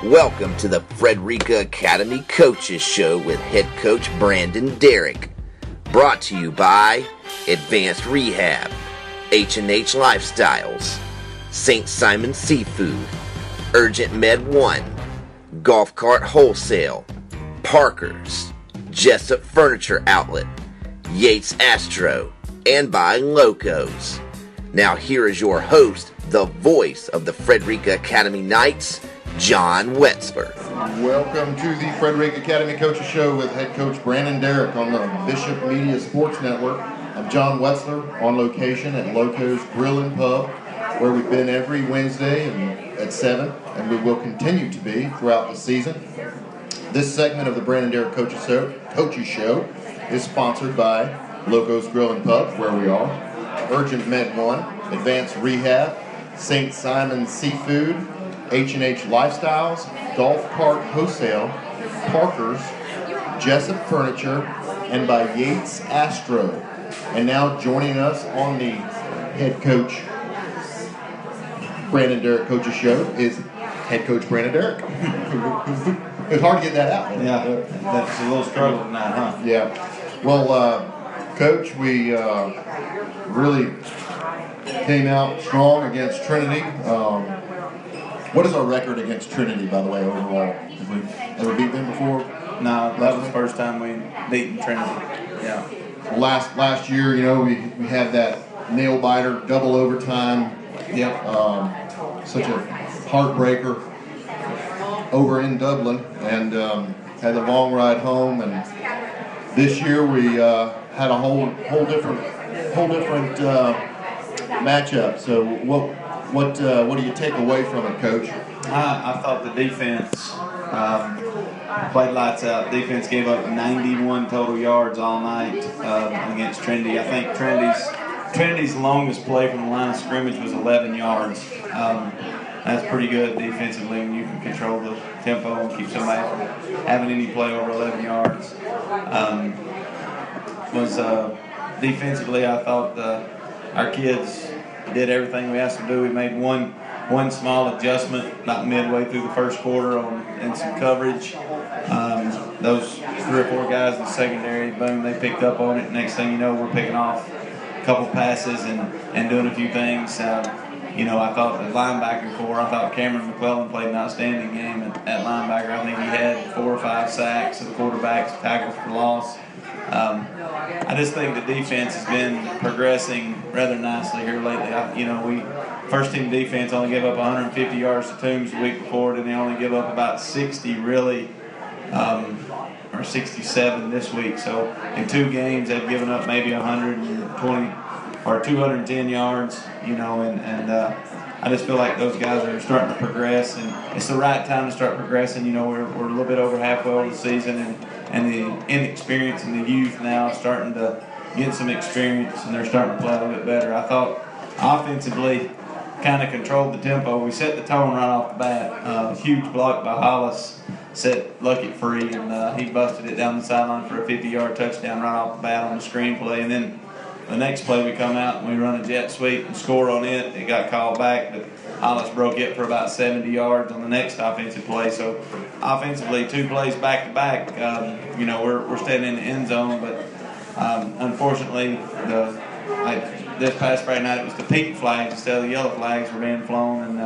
Welcome to the Frederica Academy Coaches Show with head coach Brandon Derrick. Brought to you by Advanced Rehab, H&H Lifestyles, St. Simon Seafood, Urgent Med 1, Golf Cart Wholesale, Parker's, Jessup Furniture Outlet, Yates Astro, and by Locos. Now here is your host, the voice of the Frederica Academy Knights, John Wetzler. Welcome to the Frederica Academy Coaches Show with head coach Brandon Derrick on the Bishop Media Sports Network. I'm John Wetzler on location at Locos Grill and Pub, where we've been every Wednesday at 7, and we will continue to be throughout the season. This segment of the Brandon Derrick Coaches Show is sponsored by Locos Grill and Pub, where we are, Urgent Med 1, Advanced Rehab, St. Simon Seafood, H&H Lifestyles, Golf Cart Wholesale, Parker's, Jessup Furniture, and by Yates Astro. And now joining us on the head coach Brandon Derrick Coaches Show is head coach Brandon Derrick. It's hard to get that out. Yeah, that's a little struggle tonight, huh? Yeah. Well, Coach, we really came out strong against Trinity. What is our record against Trinity, by the way, overall? Have we ever beat them before? No, that was the first time we beaten Trinity. Yeah. Last year, you know, we had that nail biter, double overtime. Yep. Such a heartbreaker over in Dublin, and had a long ride home. And this year we had a whole different matchup. So what do you take away from it, Coach? I thought the defense played lights out. Defense gave up 91 total yards all night against Trinity. I think Trinity's longest play from the line of scrimmage was 11 yards. That's pretty good defensively when you can control the tempo and keep somebody from having any play over 11 yards. Defensively, I thought our kids did everything we asked them to do. We made one small adjustment about midway through the first quarter in some coverage. Those 3 or 4 guys in the secondary, boom, they picked up on it. Next thing you know, we're picking off a couple passes and doing a few things. I thought the linebacker core, I thought Cameron McClellan played an outstanding game at linebacker. I think he had 4 or 5 sacks, and the quarterbacks tackles for loss. I just think the defense has been progressing rather nicely here lately. First team defense only gave up 150 yards to Toombs the week before, and they only give up about 60 really, or 67 this week. So in 2 games they've given up maybe 120 or 210 yards, and I just feel like those guys are starting to progress, and it's the right time to start progressing. We're a little bit over halfway over the season, and the inexperience and the youth now starting to get some experience, and they're starting to play a little bit better. I thought offensively kind of controlled the tempo. We set the tone right off the bat. A huge block by Hollis set Luckett free, and he busted it down the sideline for a 50-yard touchdown right off the bat on the screen play. And then the next play we come out and we run a jet sweep and score on it. It got called back, but Hollis broke it for about 70 yards on the next offensive play. So offensively, 2 plays back to back. We're staying in the end zone, but unfortunately, this past Friday night it was the pink flags instead of the yellow flags were being flown,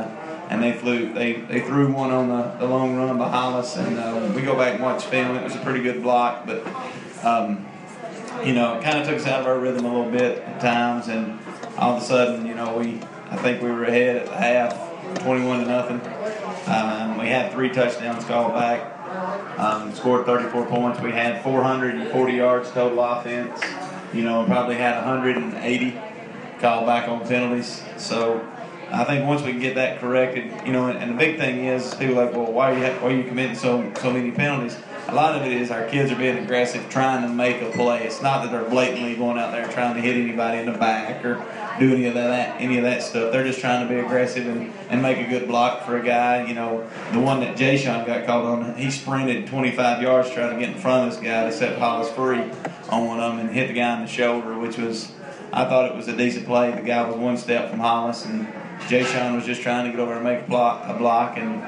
and they threw one on the long run by Hollis, and we go back and watch film. It was a pretty good block, but it kind of took us out of our rhythm a little bit at times, and all of a sudden, I think we were ahead at the half, 21-0. We had 3 touchdowns called back, scored 34 points. We had 440 yards total offense, and probably had 180 called back on penalties. So I think once we can get that corrected, and the big thing is people are like, well, why are you committing so many penalties? A lot of it is our kids are being aggressive, trying to make a play. It's not that they're blatantly going out there trying to hit anybody in the back or do any of that stuff. They're just trying to be aggressive and make a good block for a guy. The one that Jay Sean got called on, he sprinted 25 yards trying to get in front of this guy to set Hollis free on one of them and hit the guy in the shoulder, which was, I thought it was a decent play. The guy was 1 step from Hollis, and Jay Sean was just trying to get over and make a block, and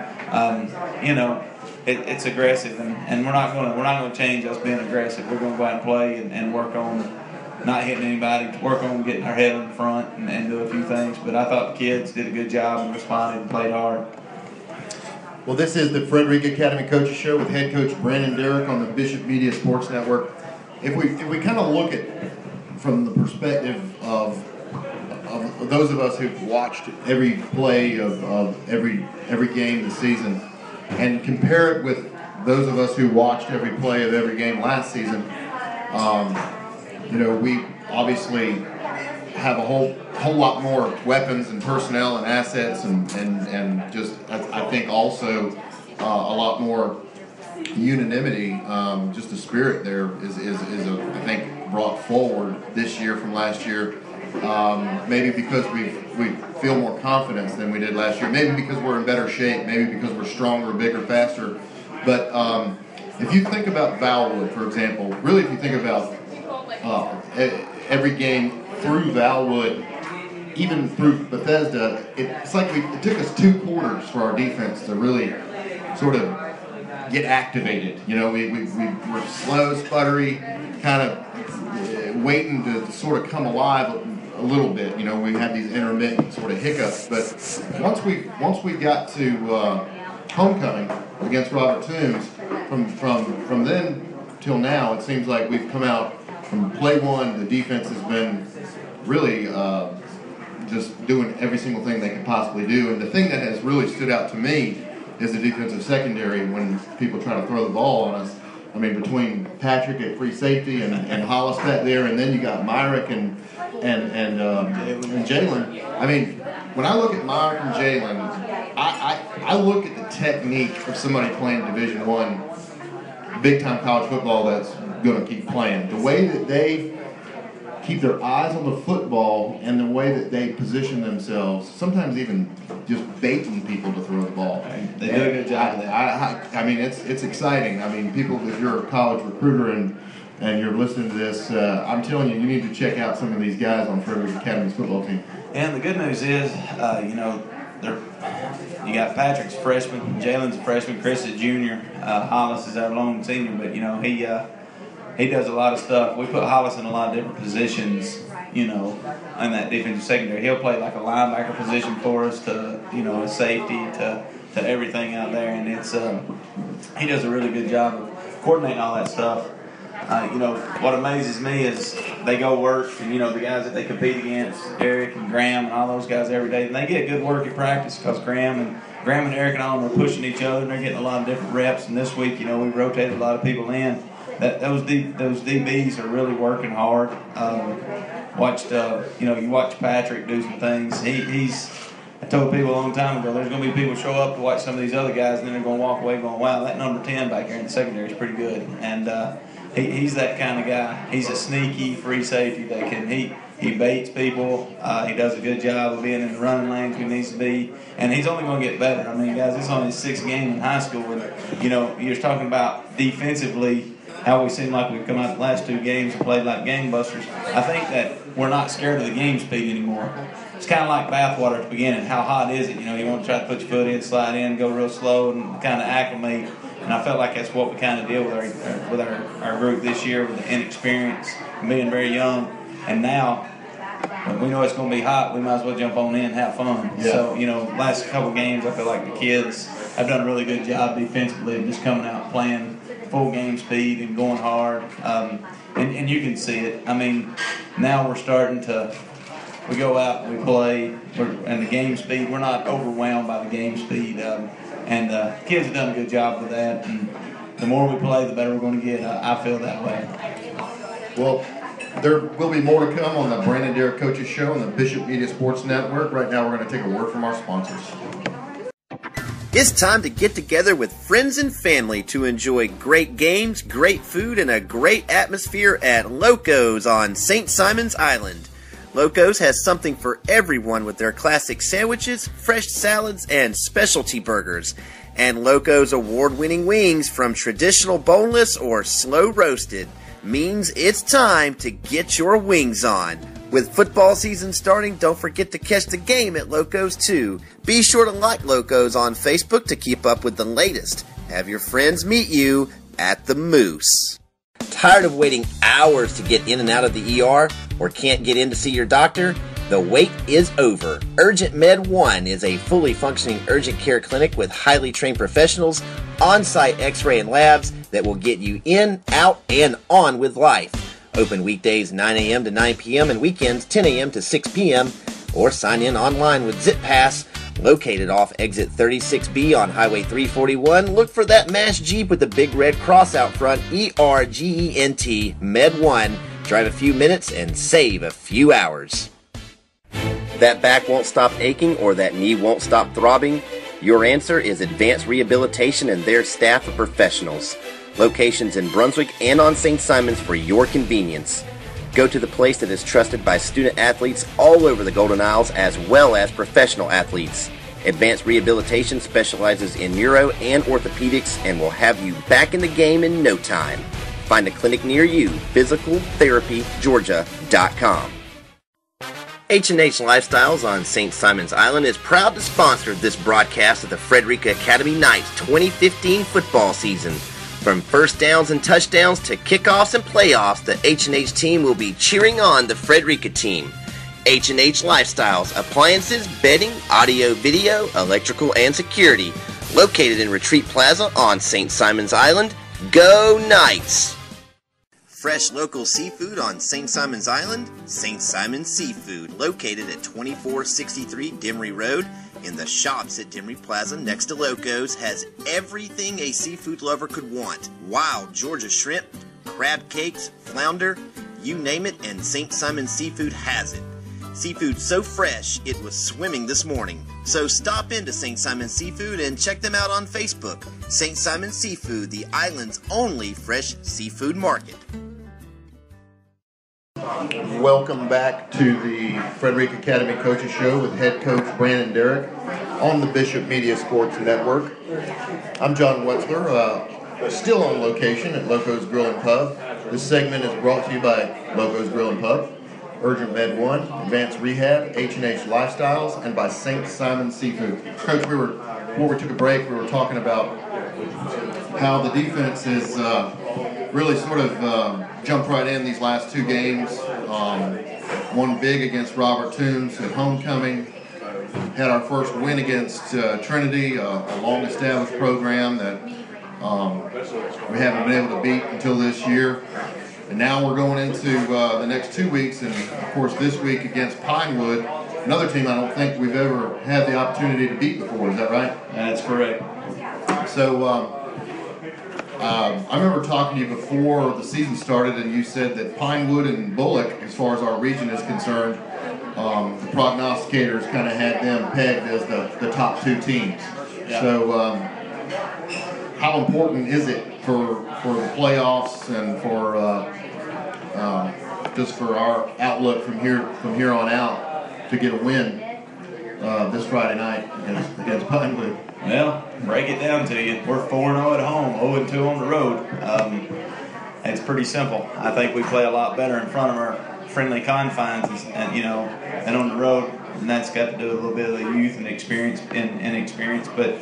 it's aggressive, and we're not going to change us being aggressive. We're going to go out and play and work on not hitting anybody, work on getting our head in the front and do a few things. But I thought the kids did a good job and responded and played hard. Well, this is the Frederica Academy Coaches Show with head coach Brandon Derrick on the Bishop Media Sports Network. If we kind of look at from the perspective of those of us who've watched every play of every game this season, and compare it with those of us who watched every play of every game last season, we obviously have a whole lot more weapons and personnel and assets and just I think also a lot more unanimity. Just the spirit there is I think brought forward this year from last year. Maybe because we feel more confidence than we did last year. Maybe because we're in better shape. Maybe because we're stronger, bigger, faster. But if you think about Valwood, for example, really if you think about every game through Valwood, even through Bethesda, it's like it took us 2 quarters for our defense to really sort of get activated. We were slow, sputtery, kind of waiting to sort of come alive a little bit. We had these intermittent sort of hiccups, but once we got to homecoming against Robert Toombs, from then till now, it seems like we've come out from play one. The defense has been really just doing every single thing they could possibly do, and the thing that has really stood out to me is the defensive secondary when people try to throw the ball on us. I mean, between Patrick at free safety and Hollis back there, and then you got Myrick and Jalen. I mean, when I look at Myrick and Jalen, I look at the technique of somebody playing Division I, big-time college football that's going to keep playing. The way that they keep their eyes on the football and the way that they position themselves, sometimes even just baiting people to throw the ball. They do a good job of that. I mean, it's exciting. I mean, people, if you're a college recruiter and you're listening to this, I'm telling you, you need to check out some of these guys on Frederica Academy's football team. And the good news is, you got Patrick's freshman, Jalen's a freshman, Chris is junior, Hollis is our lone senior, but he does a lot of stuff. We put Hollis in a lot of different positions, in that defensive secondary. He'll play like a linebacker position for us to, a safety to everything out there, and he does a really good job of coordinating all that stuff. What amazes me is they go work, and the guys that they compete against, Derrick and Graham and all those guys every day, and they get good work at practice because Graham and Derrick and all of them are pushing each other, and they're getting a lot of different reps. And this week, we rotated a lot of people in. Those DBs are really working hard. You watch Patrick do some things. I told people a long time ago, there's going to be people show up to watch some of these other guys, and then they're going to walk away going, wow, that number 10 back here in the secondary is pretty good. And he's that kind of guy. He's a sneaky free safety that he baits people. He does a good job of being in the running lanes when he needs to be. And he's only going to get better. I mean, guys, it's only his 6th game in high school. And, you're talking about defensively, how we seem like we've come out the last 2 games and played like gangbusters. I think that we're not scared of the game speed anymore. It's kind of like bathwater at the beginning. How hot is it? You want to try to put your foot in, slide in, go real slow, and kind of acclimate. And I felt like that's what we kind of did with our group this year, with the inexperience and being very young. And now, when we know it's going to be hot, we might as well jump on in and have fun. Yeah. So, last couple games, I feel like the kids have done a really good job defensively of just coming out playing full game speed and going hard. And you can see it. I mean, now we're starting to, we go out and we play, and the game speed, we're not overwhelmed by the game speed. And the kids have done a good job with that. And the more we play, the better we're going to get. I feel that way. Well, there will be more to come on the Brandon Derrick Coaches Show on the Bishop Media Sports Network. Right now, we're going to take a word from our sponsors. It's time to get together with friends and family to enjoy great games, great food, and a great atmosphere at Loco's on St. Simon's Island. Loco's has something for everyone with their classic sandwiches, fresh salads, and specialty burgers. And Loco's award-winning wings, from traditional boneless or slow roasted, means it's time to get your wings on. With football season starting, don't forget to catch the game at Locos too. Be sure to like Locos on Facebook to keep up with the latest. Have your friends meet you at the Moose. Tired of waiting hours to get in and out of the ER or can't get in to see your doctor? The wait is over. Urgent Med 1 is a fully functioning urgent care clinic with highly trained professionals, on-site x-ray and labs that will get you in, out, and on with life. Open weekdays 9 a.m. to 9 p.m. and weekends 10 a.m. to 6 p.m. or sign in online with ZipPass. Located off exit 36B on Highway 341, look for that MASH Jeep with the big red cross out front, ERGENT Med 1. Drive a few minutes and save a few hours. That back won't stop aching or that knee won't stop throbbing? Your answer is Advanced Rehabilitation and their staff of professionals. Locations in Brunswick and on St. Simons for your convenience. Go to the place that is trusted by student athletes all over the Golden Isles as well as professional athletes. Advanced Rehabilitation specializes in neuro and orthopedics and will have you back in the game in no time. Find a clinic near you, physicaltherapygeorgia.com. H&H Lifestyles on St. Simon's Island is proud to sponsor this broadcast of the Frederica Academy Knights 2015 football season. From first downs and touchdowns to kickoffs and playoffs, the H&H team will be cheering on the Frederica team. H&H Lifestyles, appliances, bedding, audio, video, electrical, and security. Located in Retreat Plaza on St. Simon's Island. Go Knights! Fresh local seafood on St. Simon's Island, St. Simon's Seafood, located at 2463 Dimry Road in the shops at Dimry Plaza next to Locos, has everything a seafood lover could want. Wild Georgia shrimp, crab cakes, flounder, you name it, and St. Simon's Seafood has it. Seafood so fresh, it was swimming this morning. So stop into St. Simon's Seafood and check them out on Facebook. St. Simon's Seafood, the island's only fresh seafood market. Welcome back to the Frederica Academy Coaches Show with head coach Brandon Derrick on the Bishop Media Sports Network. I'm John Wetzler, still on location at Locos Grill and Pub. This segment is brought to you by Locos Grill and Pub, Urgent Med 1, Advanced Rehab, H&H Lifestyles, and by St. Simon's Seafood. Coach, before we took a break, we were talking about how the defense has really sort of jumped right in these last two games. Won big against Robert Toombs at homecoming. Had our first win against Trinity, a long-established program that we haven't been able to beat until this year. And now we're going into the next 2 weeks, and of course this week against Pinewood, another team I don't think we've ever had the opportunity to beat before. Is that right? That's correct. So I remember talking to you before the season started, and you said that Pinewood and Bullock, as far as our region is concerned, the prognosticators kind of had them pegged as the top two teams. Yeah. So how important is it for the playoffs and for just for our outlook from here on out to get a win this Friday night against Pinewood? Well, break it down to you. We're 4-0 at home, 0-2 on the road. It's pretty simple. I think we play a lot better in front of our friendly confines, and on the road, and that's got to do with a little bit of the youth and experience. But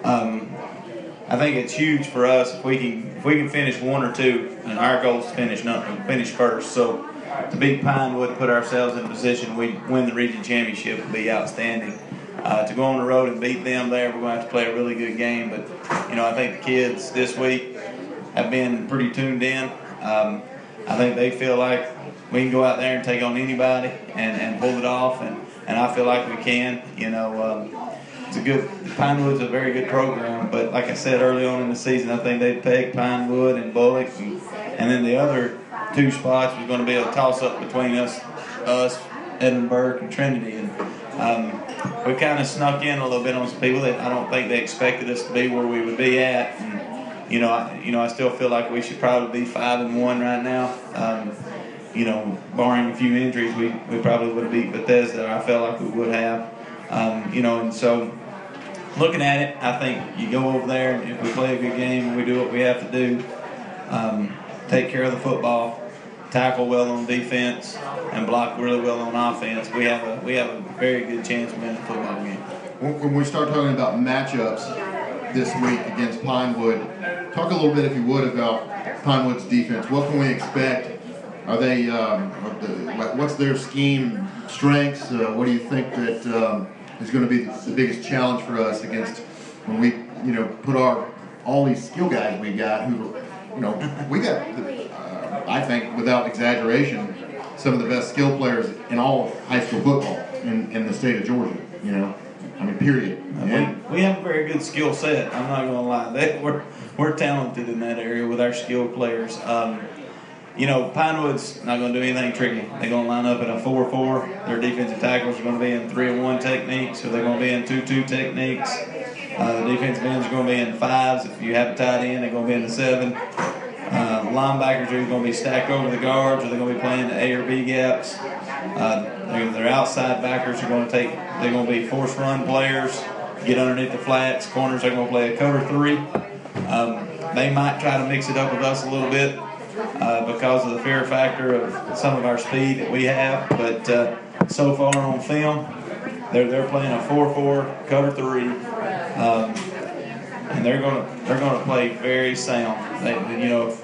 I think it's huge for us if we can finish 1 or 2, and our goal is to finish first. So to beat Pinewood and put ourselves in a position we win the region championship would be outstanding. To go on the road and beat them there, we're going to have to play a really good game. But, I think the kids this week have been pretty tuned in. I think they feel like we can go out there and take on anybody and pull it off, and I feel like we can. Pinewood's a very good program, but like I said early on in the season, I think they pegged Pinewood and Bullock, and then the other 2 spots was going to be a toss-up between us, Edinburgh, and Trinity. And we kind of snuck in a little bit on some people that I don't think they expected us to be where we would be at. And, I still feel like we should probably be 5-1 right now. Barring a few injuries, we probably would have beat Bethesda. I felt like we would have. And so looking at it, I think you go over there, and if we play a good game and we do what we have to do, take care of the football, tackle well on defense and block really well on offense, we have a very good chance of winning the football game. When we start talking about matchups this week against Pinewood, talk a little bit, if you would, about Pinewood's defense. What can we expect? Are they? What's their scheme strengths? What do you think that is going to be the biggest challenge for us against when we, put all these skill guys we got? Who, we got. I think, without exaggeration, some of the best skill players in all of high school football in the state of Georgia. Period. We have a very good skill set. I'm not going to lie. We're talented in that area with our skilled players. Pinewood's not going to do anything tricky. They're going to line up in a 4-4. Their defensive tackles are going to be in 3-1 techniques, so they're going to be in 2-2 techniques. The defensive ends are going to be in 5s. If you have a tight end, they're going to be in the 7. Linebackers are going to be stacked over the guards, or they're going to be playing the A or B gaps. Their outside backers are going to be force run players, get underneath the flats. Corners are going to play a cover 3. They might try to mix it up with us a little bit because of the fear factor of some of our speed that we have. But so far on film, they're playing a 4-4 cover 3. And they're going to play very sound. If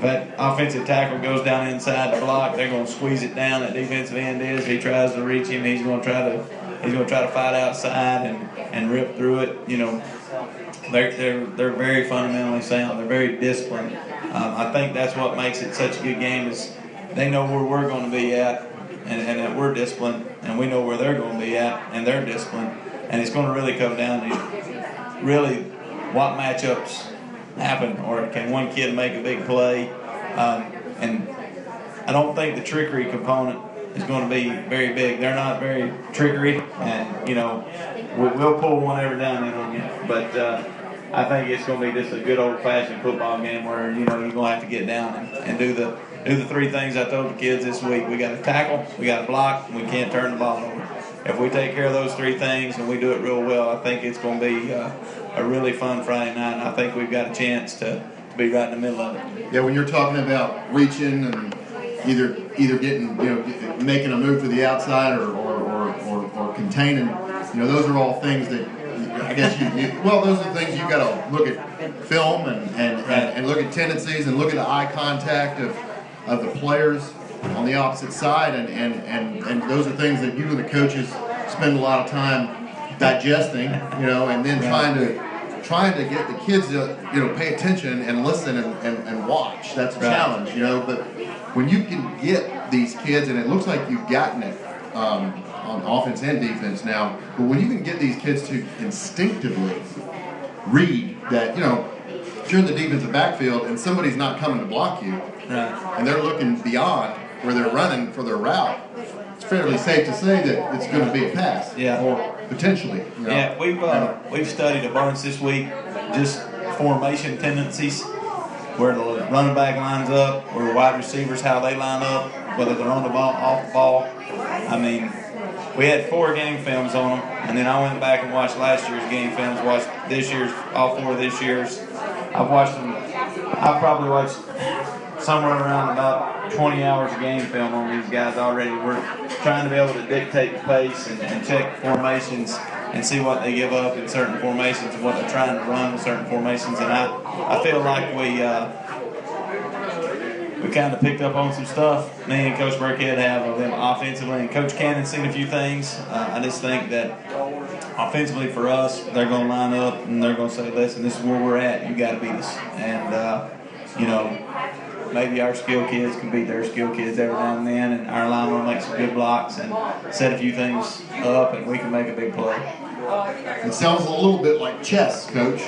that offensive tackle goes down inside the block, they're going to squeeze it down. That defensive end is. He tries to reach him. He's going to try to fight outside and rip through it. They're very fundamentally sound. They're very disciplined. I think that's what makes it such a good game is they know where we're going to be at, and that we're disciplined, and we know where they're going to be at, and they're disciplined. And it's going to really come down to really what matchups happen, or can one kid make a big play? And I don't think the trickery component is going to be very big. They're not very trickery, and we'll pull one every down and on you. But I think it's going to be just a good old-fashioned football game where you're going to have to get down and do the 3 things I told the kids this week. We got to tackle, we got to block, and we can't turn the ball over. If we take care of those 3 things and we do it real well, I think it's going to be a really fun Friday night, and I think we've got a chance to be right in the middle of it. Yeah, when you're talking about reaching and either getting, making a move to the outside or containing, those are all things that I guess those are the things you've got to look at film and look at tendencies and look at the eye contact of the players on the opposite side, and those are things that you and the coaches spend a lot of time digesting, and then trying to get the kids to pay attention and listen and watch. That's a challenge, But when you can get these kids, and it looks like you've gotten it on offense and defense now, but when you can get these kids to instinctively read that, if you're in the defensive backfield and somebody's not coming to block you, and they're looking beyond where they're running for their route, it's fairly safe to say that it's going to be a pass, or potentially. Yeah, we've studied a bunch this week, just formation tendencies, where the running back lines up, or the wide receivers, how they line up, whether they're on the ball, off the ball. I mean, we had 4 game films on them, and then I went back and watched last year's game films, watched this year's, all 4 of this year's. I've probably watched somewhere around about 20 hours of game film on these guys already. We're trying to be able to dictate the pace and check formations and see what they give up in certain formations and what they're trying to run in certain formations. And I feel like we kind of picked up on some stuff. Me and Coach Burkhead have of them offensively, and Coach Cannon's seen a few things. I just think that offensively for us, they're going to line up and they're going to say, listen, this is where we're at. You got to beat us. And, maybe our skill kids can beat their skill kids every now and then, and our linemen will make some good blocks and set a few things up, and we can make a big play. It sounds a little bit like chess, Coach.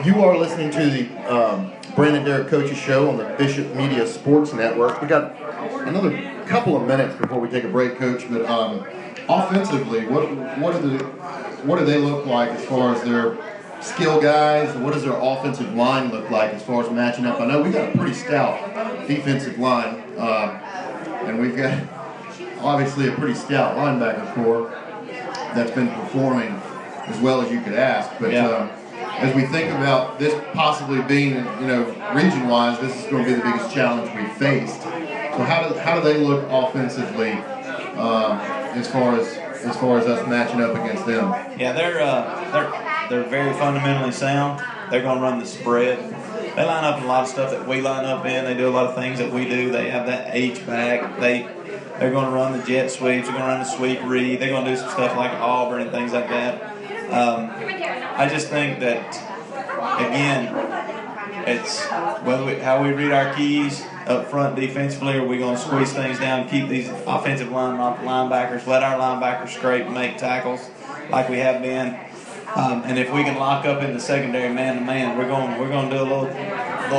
You are listening to the Brandon Derrick Coaches Show on the Bishop Media Sports Network. We got another couple of minutes before we take a break, Coach. But offensively, what do they look like as far as their skill guys? What does their offensive line look like as far as matching up? I know we got a pretty stout defensive line, and we've got obviously a pretty stout linebacker core that's been performing as well as you could ask. But as we think about this possibly being, region-wise, this is going to be the biggest challenge we faced. So how do they look offensively as far as us matching up against them? Yeah, they're very fundamentally sound. They're going to run the spread. They line up in a lot of stuff that we line up in. They do a lot of things that we do. They have that H back. They're going to run the jet sweeps. They're going to run the sweep read. They're going to do some stuff like Auburn and things like that. I just think that, again, it's how we read our keys up front defensively. Are we going to squeeze things down, keep these offensive linebackers, let our linebackers scrape and make tackles like we have been? And if we can lock up in the secondary man-to-man, we're going to do a little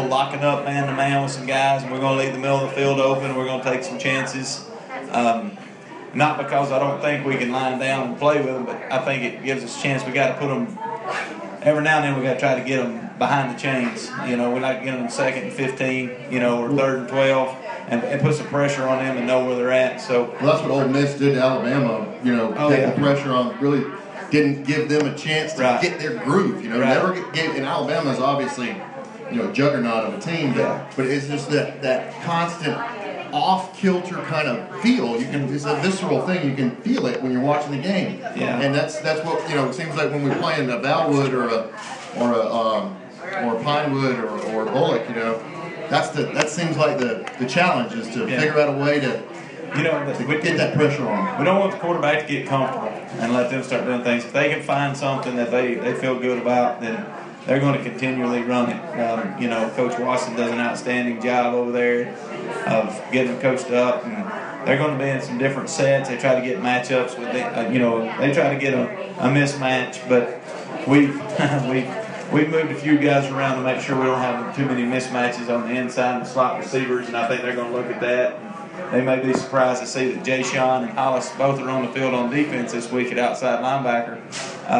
locking up man-to-man with some guys, and we're going to leave the middle of the field open. We're going to take some chances. Not because I don't think we can line down and play with them, but I think it gives us a chance. We got to put them every now and then. We got to try to get them behind the chains. We like to get them in 2nd and 15, or 3rd and 12, and put some pressure on them and know where they're at. So that's what Ole Miss did to Alabama. Take the pressure on. Really didn't give them a chance to get their groove. Never gave. And Alabama is obviously a juggernaut of a team, but it's just that constant off-kilter kind of feel. It's a visceral thing. You can feel it when you're watching the game. Yeah. And that's what it seems like when we're playing a Valwood or a Pinewood or Bullock. That seems like the challenge is to figure out a way to get that pressure on. We don't want the quarterback to get comfortable and let them start doing things. If they can find something that they feel good about, then they're going to continually run it. Coach Watson does an outstanding job over there of getting them coached up, and they're going to be in some different sets. They try to get matchups with they try to get a mismatch, but we've moved a few guys around to make sure we don't have too many mismatches on the inside and slot receivers, and I think they're going to look at that. They may be surprised to see that Jay Sean and Hollis both are on the field on defense this week at outside linebacker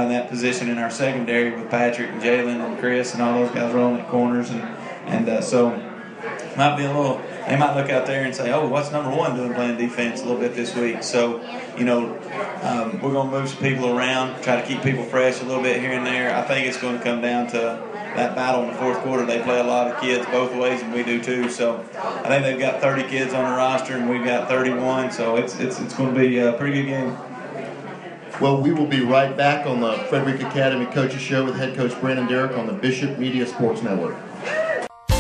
in that position in our secondary with Patrick and Jalen and Chris and all those guys rolling at corners. And so might be they might look out there and say, oh, what's number 1 doing playing defense a little bit this week? So, we're going to move some people around, try to keep people fresh a little bit here and there. I think it's going to come down to that battle in the 4th quarter. They play a lot of kids both ways, and we do too. So I think they've got 30 kids on the roster, and we've got 31. So it's going to be a pretty good game. Well, we will be right back on the Frederica Academy Coaches Show with head coach Brandon Derrick on the Bishop Media Sports Network.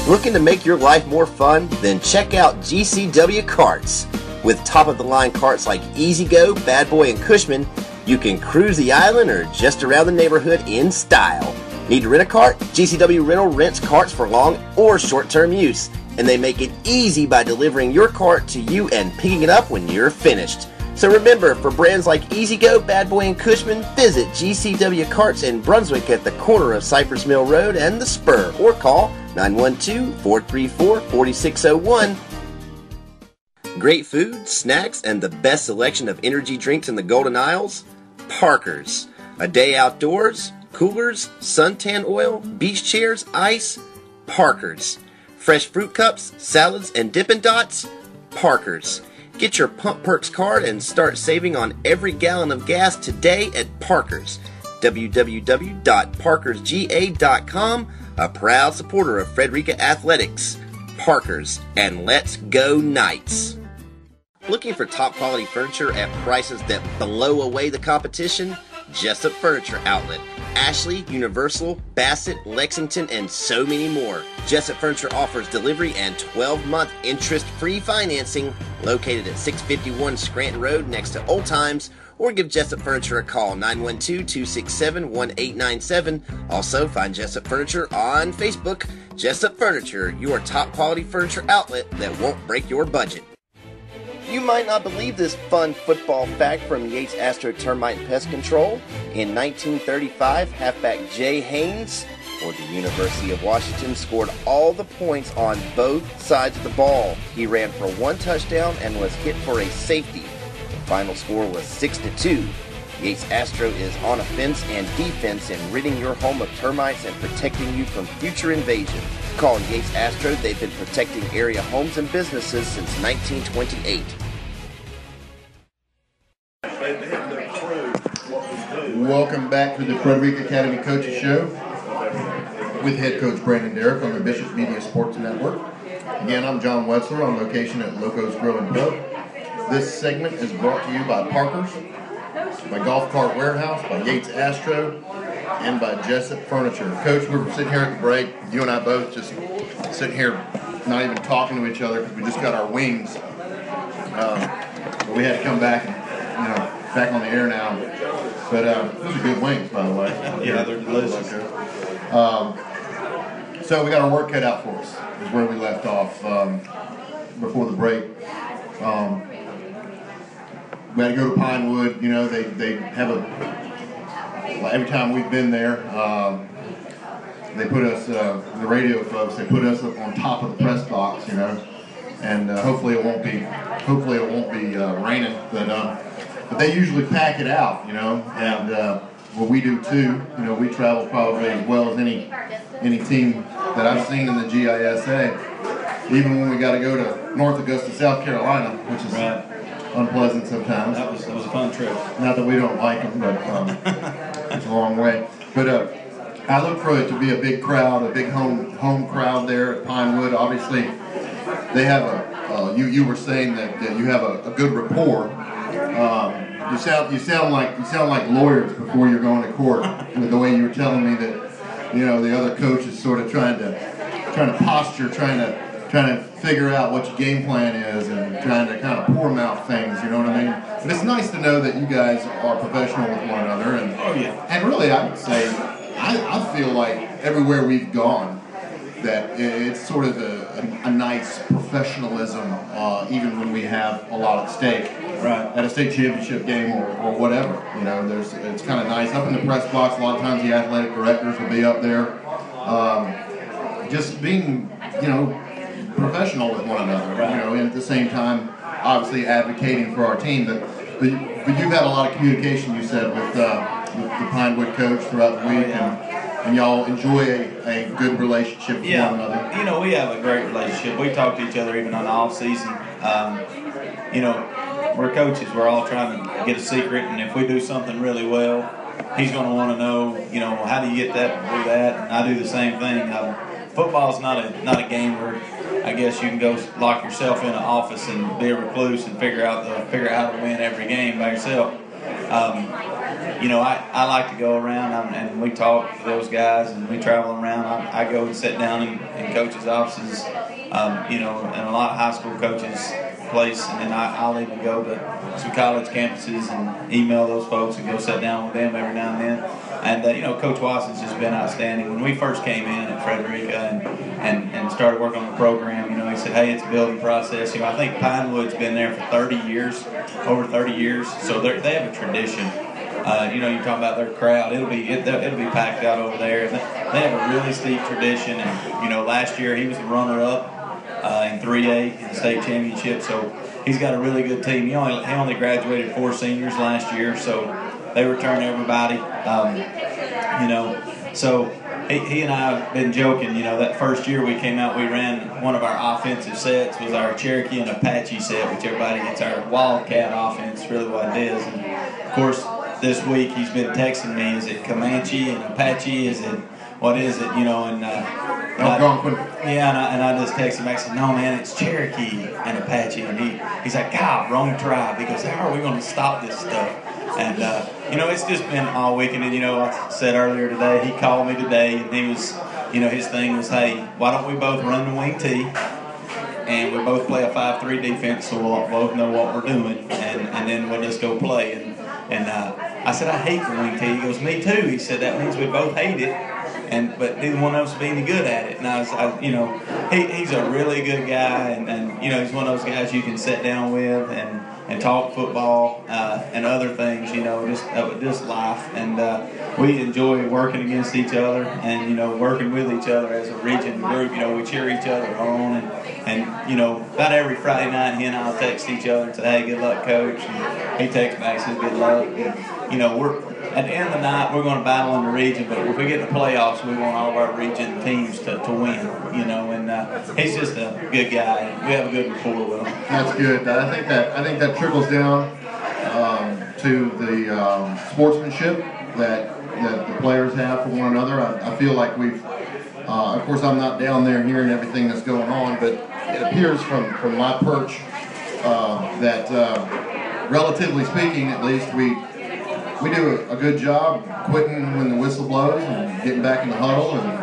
Looking to make your life more fun? Then check out GCW Carts. With top-of-the-line carts like E-Z-Go, Bad Boy, and Cushman, you can cruise the island or just around the neighborhood in style. Need to rent a cart? GCW Rental rents carts for long or short-term use, and they make it easy by delivering your cart to you and picking it up when you're finished. So remember, for brands like E-Z-Go, Bad Boy, and Cushman, visit GCW Carts in Brunswick at the corner of Cypress Mill Road and the Spur, or call 912-434-4601. Great food, snacks, and the best selection of energy drinks in the Golden Isles? Parker's. A day outdoors? Coolers, suntan oil, beach chairs, ice? Parker's. Fresh fruit cups, salads, and Dippin' Dots? Parker's. Get your Pump Perks card and start saving on every gallon of gas today at Parker's. www.parkersga.com, a proud supporter of Frederica Athletics. Parker's, and let's go Knights. Looking for top quality furniture at prices that blow away the competition? Jessup Furniture Outlet. Ashley, Universal, Bassett, Lexington, and so many more. Jessup Furniture offers delivery and 12-month interest-free financing, located at 651 Scranton Road next to Old Times, or give Jessup Furniture a call, 912-267-1897. Also, find Jessup Furniture on Facebook. Jessup Furniture, your top quality furniture outlet that won't break your budget. You might not believe this fun football fact from Yates Astro Termite and Pest Control. In 1935, halfback Jay Haynes for the University of Washington scored all the points on both sides of the ball. He ran for 1 touchdown and was hit for a safety. The final score was 6-2. Yates Astro is on offense and defense in ridding your home of termites and protecting you from future invasion. Call Yates Astro. They've been protecting area homes and businesses since 1928. Welcome back to the Frederica Academy Coaches Show with head coach Brandon Derrick on the Bishop Media Sports Network. Again, I'm John Wetzler on location at Loco's Grill and Pub. This segment is brought to you by Parker's, by Golf Cart Warehouse, by Yates Astro, and by Jessup Furniture. Coach, we were sitting here at the break, you and I both just sitting here not even talking to each other because we just got our wings. But we had to come back and, back on the air now. But those are good wings, by the way. Yeah, they're delicious. So we got our work cut out for us, is where we left off before the break. We had to go to Pinewood. They have every time we've been there, they put us, the radio folks, they put us up on top of the press box, and hopefully it won't be raining, but they usually pack it out, and well, we do too. We travel probably as well as any team that I've seen in the GISA, even when we got to go to North Augusta, South Carolina, which is unpleasant sometimes. That was a fun trip. Not that we don't like them, but it's a long way. But I look for it to be a big crowd, a big home crowd there at Pinewood. Obviously, they have you were saying that you have a good rapport. You sound like lawyers before you're going to court. With the way you were telling me that, the other coach is sort of trying to posture, trying to figure out what your game plan is, and trying to kind of pour mouth things. You know what I mean? But it's nice to know that you guys are professional with one another, and and really, I would say, I feel like everywhere we've gone, that it's sort of a nice professionalism, even when we have a lot at stake. Right. At a state championship game or whatever, it's kind of nice. Up in the press box, a lot of times the athletic directors will be up there, just being, professional with one another, and at the same time, obviously advocating for our team. But you've had a lot of communication, you said, with the Pinewood coach throughout the week, and y'all enjoy a good relationship with one another. We have a great relationship. We talk to each other even on the off season. We're coaches. We're all trying to get a secret, and if we do something really well, he's going to want to know, how do you get that and do that? And I do the same thing. Football's not a game where I guess you can go lock yourself in an office and be a recluse and figure out how to win every game by yourself. I like to go around and we talk to those guys, and we travel around. I go and sit down in coaches' offices, in a lot of high school coaches' place, and then I'll even go to some college campuses and email those folks and go sit down with them every now and then. And Coach Watson's just been outstanding. When we first came in at Frederica and started working on the program, he said, hey, it's a building process. I think Pinewood's been there for 30 years, over 30 years, so they have a tradition. You're talking about their crowd. It'll be packed out over there. They have a really steep tradition, and last year he was the runner-up in 3A in the state championship, so he's got a really good team. He only graduated 4 seniors last year, so they return everybody. So he and I have been joking. That first year we came out, we ran one of our offensive sets was our Cherokee and Apache set, which it's our Wildcat offense, really what it is. And of course, this week he's been texting me, is it Comanche and Apache? Is it, what is it? And I just texted him back and said, no, man, it's Cherokee and Apache. And he's like, God, wrong tribe. He goes, how are we going to stop this stuff? And, it's just been all weekend. And, I said earlier today, he called me today, and he was, his thing was, hey, why don't we both run the wing tee? And we both play a 5-3 defense, so we'll both know what we're doing. And then we'll just go play. And I said, I hate the wing tee. He goes, me too. He said, that means we both hate it. But neither one of us will be any good at it. And he's a really good guy, and he's one of those guys you can sit down with and talk football and other things, just life. And we enjoy working against each other and working with each other as a region group. We cheer each other on, and about every Friday night he and I'll text each other and say, hey, good luck, coach. And he texts back and says, good luck. And, we're at the end of the night, we're going to battle in the region, but if we get the playoffs, we want all of our region teams to win, and he's just a good guy. We have a good rapport with him. That's good. I think that trickles down to the sportsmanship that the players have for one another. I feel like we've, of course, I'm not down there hearing everything that's going on, but it appears from my perch that, relatively speaking, at least, we do a good job quitting when the whistle blows and getting back in the huddle, and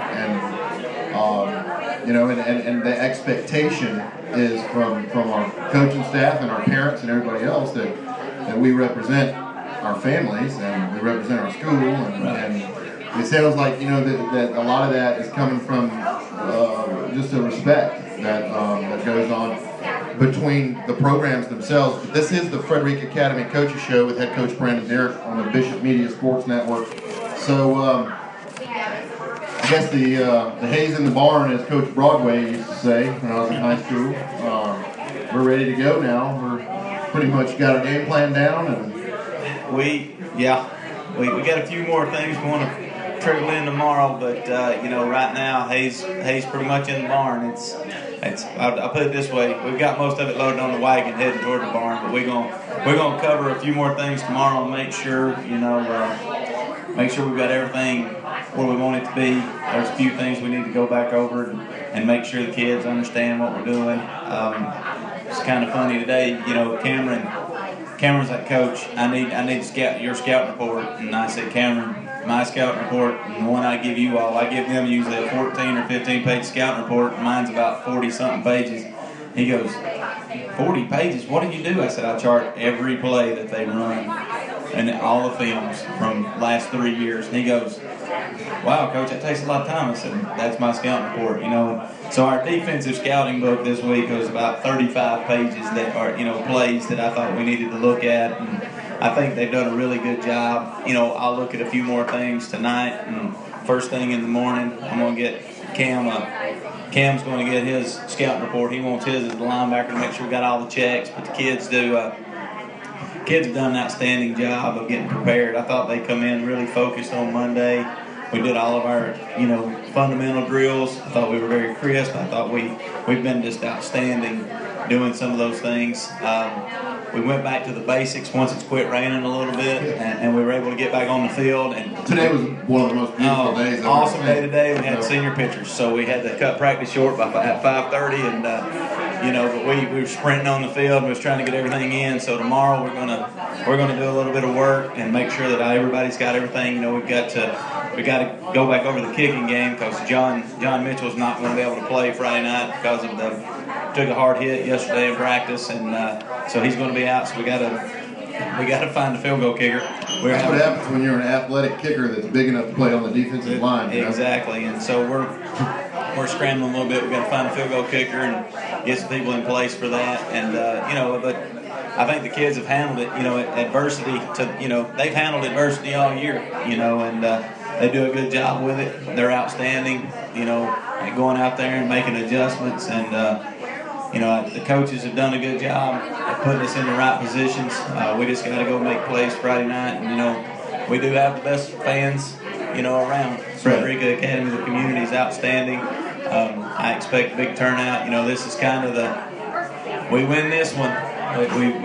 the expectation is from our coaching staff and our parents and everybody else that we represent our families and we represent our school, and it sounds like that a lot of that is coming from just a respect that goes on between the programs themselves. But this is the Frederica Academy Coaches Show with head coach Brandon Derrick on the Bishop Media Sports Network. So I guess the hay's in the barn, as Coach Broadway used to say when I was in high school. We're ready to go now. We're pretty much got our game plan down, and we got a few more things we want to trickle in tomorrow. But right now hay's pretty much in the barn. I'll put it this way: we've got most of it loaded on the wagon heading toward the barn, but we're gonna cover a few more things tomorrow and make sure we've got everything where we want it to be. There's a few things we need to go back over and make sure the kids understand what we're doing. It's kind of funny today, Cameron's like, Coach, I need your scout report, and I said, Cameron, my scout report and the one I give you all, I give them usually a 14 or 15 page scout report, and mine's about 40 something pages. He goes, 40 pages? What do you do? I said, I chart every play that they run and all the films from last 3 years. And he goes, wow, Coach, that takes a lot of time. I said, that's my scout report, So our defensive scouting book this week was about 35 pages that are, plays that I thought we needed to look at. And I think they've done a really good job. I'll look at a few more things tonight. And first thing in the morning, I'm going to get Cam. Cam's going to get his scout report. He wants his as the linebacker to make sure we got all the checks. But the kids do. Kids have done an outstanding job of getting prepared. I thought they come in really focused on Monday. We did all of our, fundamental drills. I thought we were very crisp. I thought we've been just outstanding doing some of those things. We went back to the basics once it's quit raining a little bit, and we were able to get back on the field. And today was one of the most beautiful days. Awesome day today. We had senior pictures, so we had to cut practice short at 5:30, and but we were sprinting on the field. We was trying to get everything in. So tomorrow we're gonna do a little bit of work and make sure that everybody's got everything. We got to go back over the kicking game because John Mitchell's not going to be able to play Friday night because of took a hard hit yesterday in practice, and so he's going to be out. So we got to find a field goal kicker. That's what happens when you're an athletic kicker that's big enough to play on the defensive line. Exactly, and so we're scrambling a little bit. We got to find a field goal kicker and get some people in place for that, and but I think the kids have handled it. Adversity they've handled adversity all year. And they do a good job with it. They're outstanding. Going out there and making adjustments, and the coaches have done a good job of putting us in the right positions. We just got to go make plays Friday night, and we do have the best fans around. Frederica Academy, the community is outstanding. I expect a big turnout. This is kind of we win this one,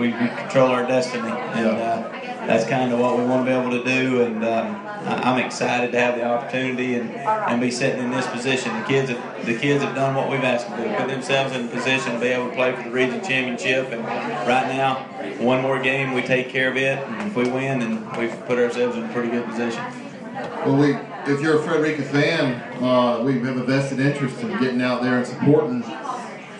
we control our destiny, and that's kind of what we want to be able to do. And I'm excited to have the opportunity and be sitting in this position. The kids have done what we've asked them to do, put themselves in a position to be able to play for the region championship. And right now, one more game, we take care of it, and if we win, then we've put ourselves in a pretty good position. Well, if you're a Frederica fan, we have a vested interest in getting out there and supporting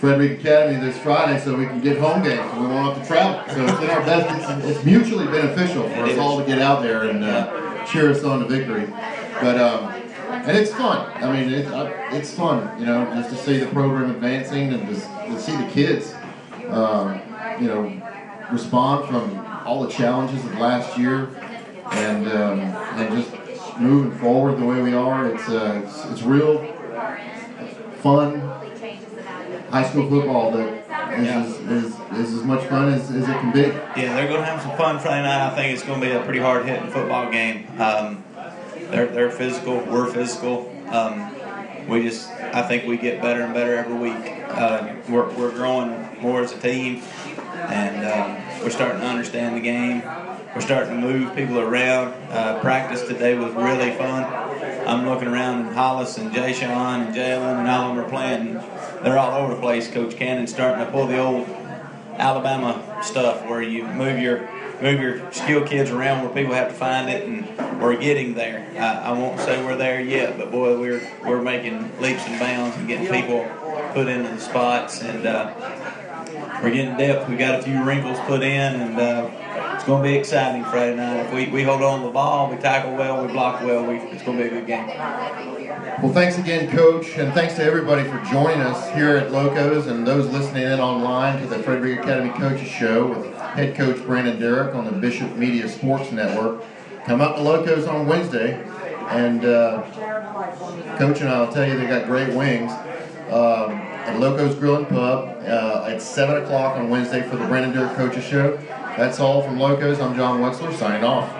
Frederica Academy this Friday so we can get home games and we won't have to travel. So it's in our best. It's mutually beneficial for us all to get out there and cheer us on to victory. But and it's fun. I mean, it's fun, just to see the program advancing and to see the kids, respond from all the challenges of last year and just moving forward the way we are. It's real fun high school football that is as much fun as it can be. Yeah, they're going to have some fun Friday night. I think it's going to be a pretty hard-hitting football game. They're physical. We're physical. I think we get better and better every week. We're growing more as a team, and we're starting to understand the game. We're starting to move people around. Practice today was really fun. I'm looking around, and Hollis and Jay Sean and Jalen and all of them are playing. They're all over the place. Coach Cannon's starting to pull the old Alabama stuff where you move your skill kids around where people have to find it, and we're getting there. I won't say we're there yet, but boy, we're making leaps and bounds and getting people put into the spots, and we're getting depth. We got a few wrinkles put in, and it's going to be exciting Friday night. If we hold on to the ball, we tackle well, we block well, it's going to be a good game. Well, thanks again, Coach, and thanks to everybody for joining us here at Locos and those listening in online to the Frederica Academy Coaches Show with head coach Brandon Derrick on the Bishop Media Sports Network. Come out to Locos on Wednesday, and Coach and I will tell you they got great wings at Locos Grill and Pub at 7 o'clock on Wednesday for the Brandon Derrick Coaches Show. That's all from Locos. I'm John Wetzler, signing off.